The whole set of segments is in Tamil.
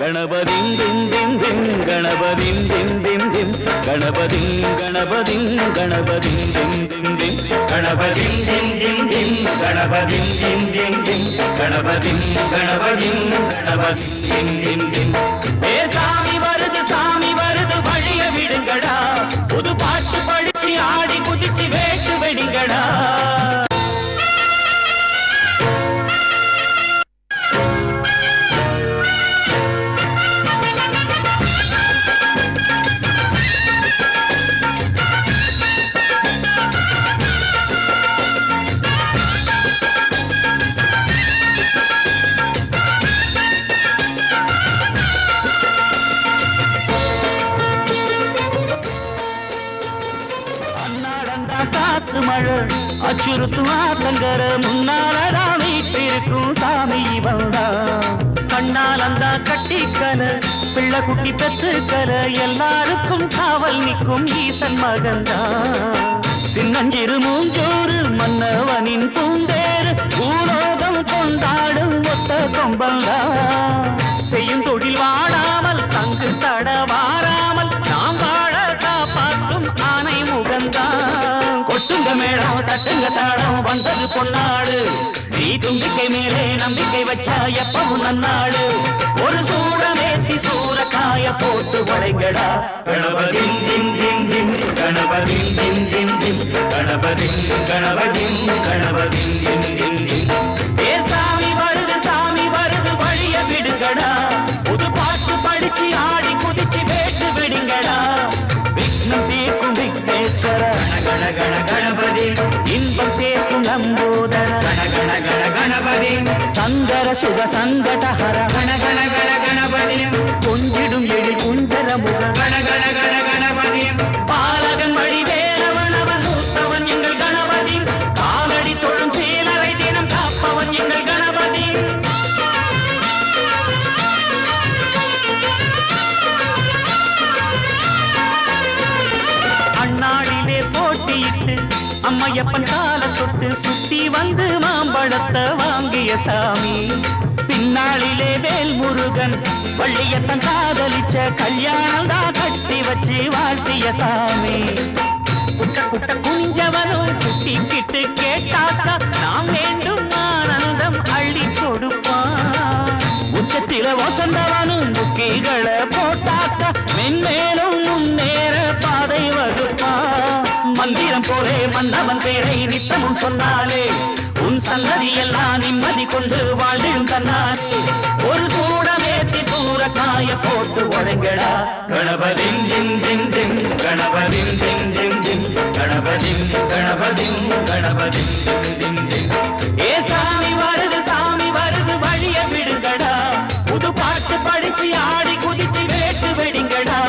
गणपतिं दिं दिं दिं गणपतिं दिं दिं दिं गणपतिं गणपतिं गणपतिं दिं दिं दिं गणपतिं दिं दिं दिं गणपतिं दिं दिं दिं गणपतिं गणपतिं गणपतिं दिं दिं दिं ए சாமி வருது வழிய விடுங்கடா புது பாட்டு படிச்சு ஆடி குதிச்சு வேட்டு வெடிங்கடா அச்சுறுத்துவாங்கர முன்னாலடா வீட்டிருக்கும் சாமி வந்தா கண்ணால் அந்த கட்டிக்கல பிள்ளை குட்டி பெத்துக்கல எல்லாருக்கும் காவல் நிற்கும் ஈசன் மகந்தா சின்னஞ்சிறு மூஞ்சோறு மன்னவனின் பூந்தேறு பூலோகம் கொண்டாடும் ஒத்த கொம்பந்தா செய்யும் தொழில் வாடாமல் தங்கு தட வாராமல் நாம் வாழ காப்பாற்றும் ஆனை முகந்தா கொட்டுங்க மேடம் தட்டுங்க தாடம் வந்தது பொன்னாடு நீ தும்பிக்கை மேலே நம்பிக்கை வச்சா எப்பவும் நன்னாடு ஒரு சூடமேத்தி சூறக்காய போட்டு வளைங்கடா கணபதிம் திம் திம் திம் கணபதிம் திம் திம் திம் கணபதிம் கணபதிம் கணபதிம் திம் திம் திம் ஏ சாமி வருது வழிய விடுங்கடா புது பாட்டு படிச்சு ஆடி குதிச்சு வேட்டு விடுங்கடா விக்னம் தீர்க்கும் விக்னேஸ்வர கண கண கணபதி இன்பம் சேர்க்கும் நம்போதர கண கண கண கணபதி சந்தர சுக சங்கடஹர கண கண கண கணபதி கொஞ்சிடும் எழில் குஞ்சர முக கண கண கண கணபதி பாலகன் வழி வேலவன் அவன் மூத்தவன் எங்கள் கணபதி காலடி தொழும் சீலரை தினம் காப்பவன் எங்கள் கணபதி அண்ணாடிலே போட்டியிட்டு அம்மையப்பன் கால தொட்டு சுத்தி வந்து மாம்பழத்தை வாங்கிய சாமி பின்னாளிலே வேல் முருகன் வள்ளியத்தன் காதலிச்ச கல்யாணம் தான் கட்டி வச்சு வாழ்த்திய சாமி குட்ட குட்ட குஞ்சவனும் குட்டிக்கிட்டு கேட்டாக்கா நாம் வேண்டும் ஆனந்தம் அள்ளி கொடுப்பான் உச்சத்தில வசந்தவனும் புக்கிகளை போட்டாக்கா மென்மேலும் முன்னேற பாதை வகுப்பான் மந்திரம் போலே மன்னவன் பேரை நித்தமும் சொன்னாலே உன் சன்னதி எல்லாம் நிம்மதி கொண்டு வாழ்ந்திடும் தன்னாலே ஒரு சூடமேத்தி சூறக்காய போட்டு உடைங்கடா கணபதிம் திம் திம் திம் கணபதிம் திம் திம் திம் கணபதிம் கணபதிம் கணபதிம் திம் திம் திம் ஏ சாமி வருது வழிய விடுங்கடா புது பாட்டு படிச்சு ஆடி குதிச்சு வேட்டு வெடிங்கடா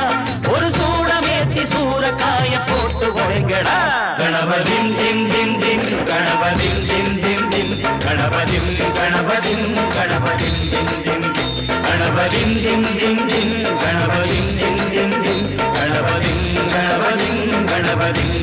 ஒரு சூடமேத்தி சூறக்காய போட்டு உடைங்கடா கணபதிம் திம் திம் திம் கணபதிம் திம் திம் திம் கணபதிம் கணபதிம் கணபதிம் திம் திம் திம் கணபதிம் திம் திம் திம் கணபதிம் திம் திம் திம் கணபதிம் கணபதிம் கணபதிம்